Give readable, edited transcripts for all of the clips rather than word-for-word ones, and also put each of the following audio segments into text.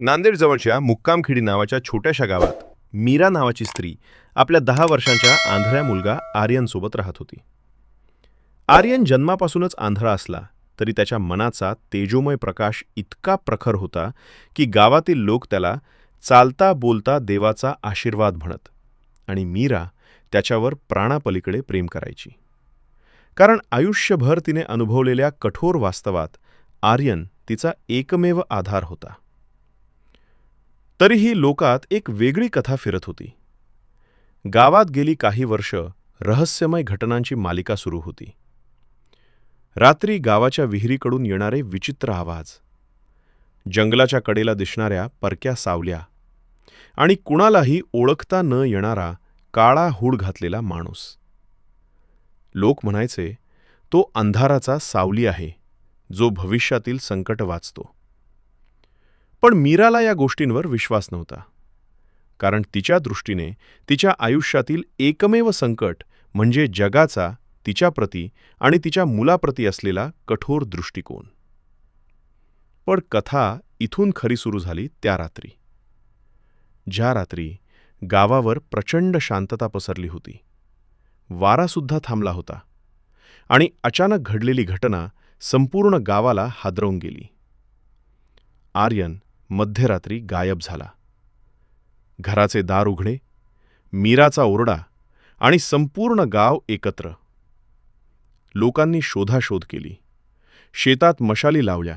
नांदेडजवळच्या मुक्कामखेडी नावाच्या छोट्याशा गावात मीरा नावाची स्त्री आपल्या 10 वर्षांच्या आंधळ्या मुलगा आर्यनसोबत राहत होती. आर्यन जन्मापासूनच आंधळा असला तरी त्याच्या मनाचा तेजोमय प्रकाश इतका प्रखर होता की गावातील लोक त्याला चालता बोलता देवाचा आशीर्वाद म्हणत आणि मीरा त्याच्यावर प्राणापलीकडे प्रेम करायची. कारण आयुष्यभर तिने अनुभवलेल्या कठोर वास्तवात आर्यन तिचा एकमेव आधार होता. तरीही लोकात एक वेगळी कथा फिरत होती. गावात गेली काही वर्ष रहस्यमय घटनांची मालिका सुरू होती. रात्री गावाच्या विहिरीकडून येणारे विचित्र आवाज, जंगलाच्या कडेला दिसणाऱ्या परक्या सावल्या आणि कुणालाही ओळखता न येणारा काळा हूड घातलेला माणूस. लोक म्हणायचे, तो अंधाराचा सावली आहे जो भविष्यातील संकट वाचतो. पण मीराला या गोष्टींवर विश्वास नव्हता. कारण तिच्या दृष्टीने तिच्या आयुष्यातील एकमेव संकट म्हणजे जगाचा तिच्याप्रती आणि तिच्या मुलाप्रती असलेला कठोर दृष्टिकोन. पण कथा इथून खरी सुरू झाली त्या रात्री, ज्या रात्री गावावर प्रचंड शांतता पसरली होती. वारासुद्धा थांबला होता आणि अचानक घडलेली घटना संपूर्ण गावाला हादरवून गेली. आर्यन मध्यरात्री गायब झाला. घराचे दार उघडे, मीराचा ओरडा आणि संपूर्ण गाव एकत्र. लोकांनी शोधाशोध केली. शेतात मशाली लावल्या,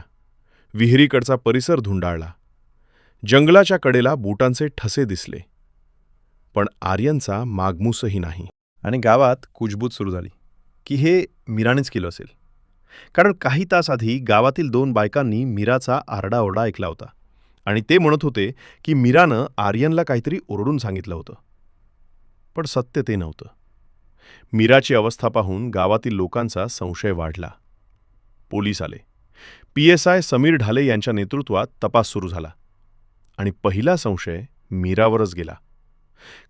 विहिरीकडचा परिसर धुंडाळला. जंगलाच्या कडेला बुटांचे ठसे दिसले. पण आर्यनचा मागमूसही नाही. आणि गावात कुजबूज सुरू झाली की हे मीरानेच केलं असेल. कारण काही तास आधी गावातील 2 बायकांनी मीराचा आरडाओरडा ऐकला होता आणि ते म्हणत होते की मीरानं आर्यनला काहीतरी ओरडून सांगितलं होतं. पण सत्य ते नव्हतं. मीराची अवस्था पाहून गावातील लोकांचा संशय वाढला. पोलीस आले. PSI समीर ढाले यांच्या नेतृत्वात तपास सुरू झाला आणि पहिला संशय मीरावरच गेला.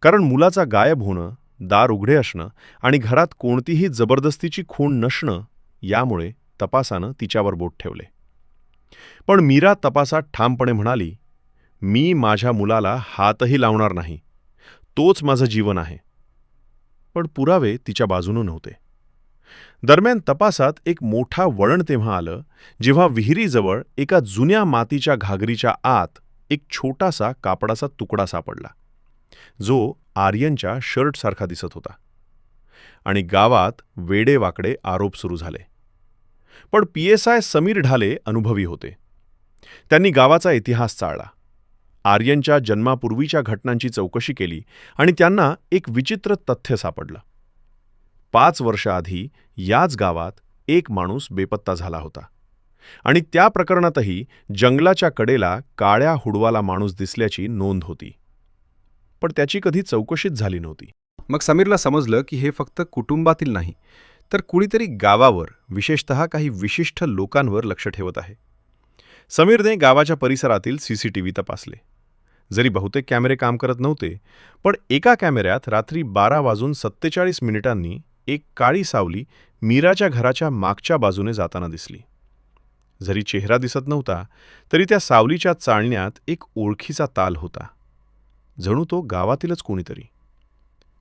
कारण मुलाचा गायब होणं, दार उघडे असणं आणि घरात कोणतीही जबरदस्तीची खूण नसणं यामुळे तपासानं तिच्यावर बोट ठेवले. पण मीरा तपासात ठामपणे म्हणाली, मी माझ्या मुलाला हातही लावणार नाही, तोच माझं जीवन आहे. पण पुरावे तिच्या बाजूनं नव्हते. दरम्यान तपासात एक मोठा वळण तेव्हा आलं जेव्हा विहिरीजवळ एका जुन्या मातीच्या घागरीच्या आत एक छोटासा कापडाचा तुकडा सापडला, जो आर्यनच्या शर्टसारखा दिसत होता. आणि गावात वेडेवाकडे आरोप सुरू झाले. पण PSI समीर ढाले अनुभवी होते. त्यांनी गावाचा इतिहास चाळला, आर्यनच्या जन्मापूर्वीच्या घटनांची चौकशी केली आणि त्यांना एक विचित्र तथ्य सापडलं. 5 वर्षाआधी याच गावात एक माणूस बेपत्ता झाला होता आणि त्या प्रकरणातही जंगलाच्या कडेला काळ्या हुडवाला माणूस दिसल्याची नोंद होती. पण त्याची कधी चौकशीच झाली नव्हती. मग समीरला समजलं की हे फक्त कुटुंबातील नाही, तर कुणीतरी गावावर, विशेषतः काही विशिष्ट लोकांवर लक्ष ठेवत आहे. समीरने गावाच्या परिसरातील CCTV तपासले. जरी बहुतेक कॅमेरे काम करत नव्हते, पण एका कॅमेऱ्यात रात्री 12:47 एक काळी सावली मीराच्या घराच्या मागच्या बाजूने जाताना दिसली. जरी चेहरा दिसत नव्हता, तरी त्या सावलीच्या चाळण्यात एक ओळखीचा ताल होता. जणू तो गावातीलच कोणीतरी.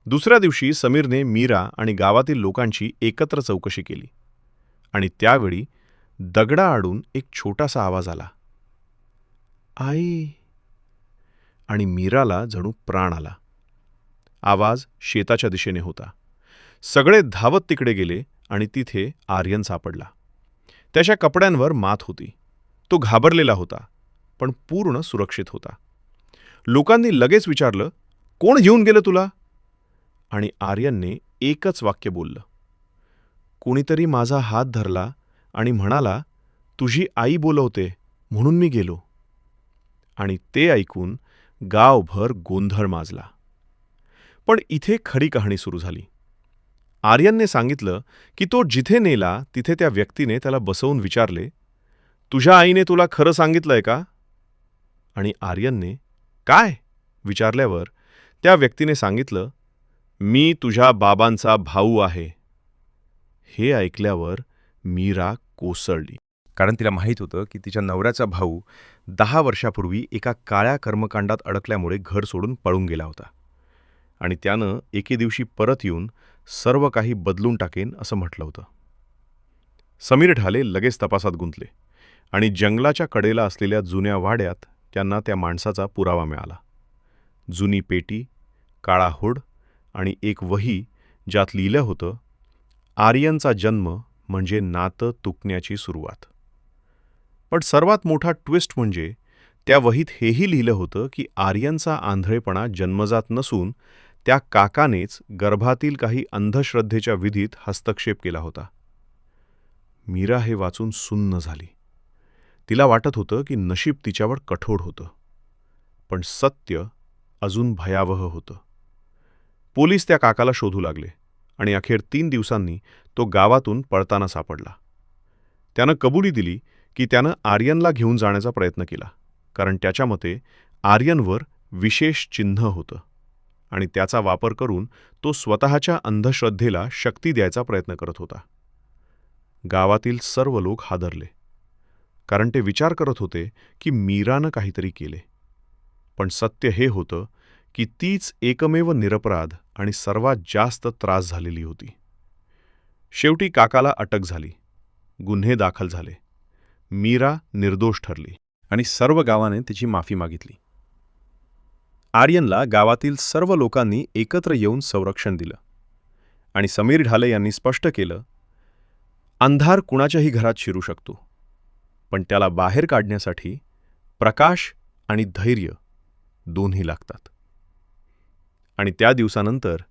दुसऱ्या दिवशी समीरने मीरा आणि गावातील लोकांची एकत्र चौकशी केली आणि त्यावेळी दगडाआडून एक छोटासा आवाज आला, आई. आणि मीराला जणू प्राण आला. आवाज शेताच्या दिशेने होता. सगळे धावत तिकडे गेले आणि तिथे आर्यन सापडला. त्याच्या कपड्यांवर मात होती. तो घाबरलेला होता, पण पूर्ण सुरक्षित होता. लोकांनी लगेच विचारलं, कोण घेऊन गेलं तुला? आणि आर्यनने एकच वाक्य बोललं, कुणीतरी माझा हात धरला आणि म्हणाला, तुझी आई बोलवते म्हणून मी गेलो. आणि ते ऐकून गावभर गोंधळ माजला. पण इथे खरी कहाणी सुरू झाली. आर्यनने सांगितलं की तो जिथे नेला तिथे त्या व्यक्तीने त्याला बसवून विचारले, तुझ्या आईने तुला खरं सांगितलंय का? आणि आर्यनने काय विचारल्यावर त्या व्यक्तीने सांगितलं, मी तुझ्या बाबांचा भाऊ आहे. हे ऐकल्यावर मीरा कोसळली. कारण तिला माहीत होतं की तिच्या नवऱ्याचा भाऊ 10 वर्षापूर्वी एका काळ्या कर्मकांडात अडकल्यामुळे घर सोडून पळून गेला होता आणि त्यानं एके दिवशी परत येऊन सर्व काही बदलून टाकेन असं म्हटलं होतं. समीर ढाले लगेच तपासात गुंतले आणि जंगलाच्या कडेला असलेल्या जुन्या वाड्यात त्यांना त्या माणसाचा पुरावा मिळाला. जुनी पेटी, काळा हुड आणि एक वही ज्यात लिहिलं होतं, आर्यनचा जन्म म्हणजे नातं तुटण्याची सुरुवात. पण सर्वात मोठा ट्विस्ट म्हणजे त्या वहीत हेही लिहिलं होतं की आर्यनचा आंधळेपणा जन्मजात नसून त्या काकानेच गर्भातील काही अंधश्रद्धेच्या विधीत हस्तक्षेप केला होता. मीरा हे वाचून सुन्न झाली. तिला वाटत होतं की नशीब तिच्यावर कठोर होतं. पण सत्य अजून भयावह होतं. पोलीस त्या काकाला शोधू लागले आणि अखेर 3 दिवसांनी तो गावातून पळताना सापडला. त्यानं कबुली दिली की त्यानं आर्यनला घेऊन जाण्याचा प्रयत्न केला, कारण त्याच्या मते आर्यनवर विशेष चिन्ह होतं आणि त्याचा वापर करून तो स्वतःच्या अंधश्रद्धेला शक्ती द्यायचा प्रयत्न करत होता. गावातील सर्व लोक हादरले, कारण ते विचार करत होते की मीरानं काहीतरी केले. पण सत्य हे होतं की तीच एकमेव निरपराध आणि सर्वात जास्त त्रास झालेली होती. शेवटी काकाला अटक झाली, गुन्हे दाखल झाले, मीरा निर्दोष ठरली आणि सर्व गावाने तिची माफी मागितली. आर्यनला गावातील सर्व लोकांनी एकत्र येऊन संरक्षण दिलं आणि समीर ढाले यांनी स्पष्ट केलं, अंधार कुणाच्याही घरात शिरू शकतो, पण त्याला बाहेर काढण्यासाठी प्रकाश आणि धैर्य दोन्ही लागतात. आणि त्या दिवसानंतर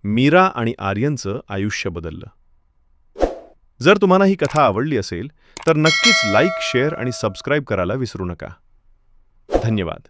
मीरा आणि आर्यनचं आयुष्य बदललं. जर तुम्हाला ही कथा आवडली असेल तर नक्कीच लाईक, शेअर आणि सबस्क्राईब करायला विसरू नका. धन्यवाद.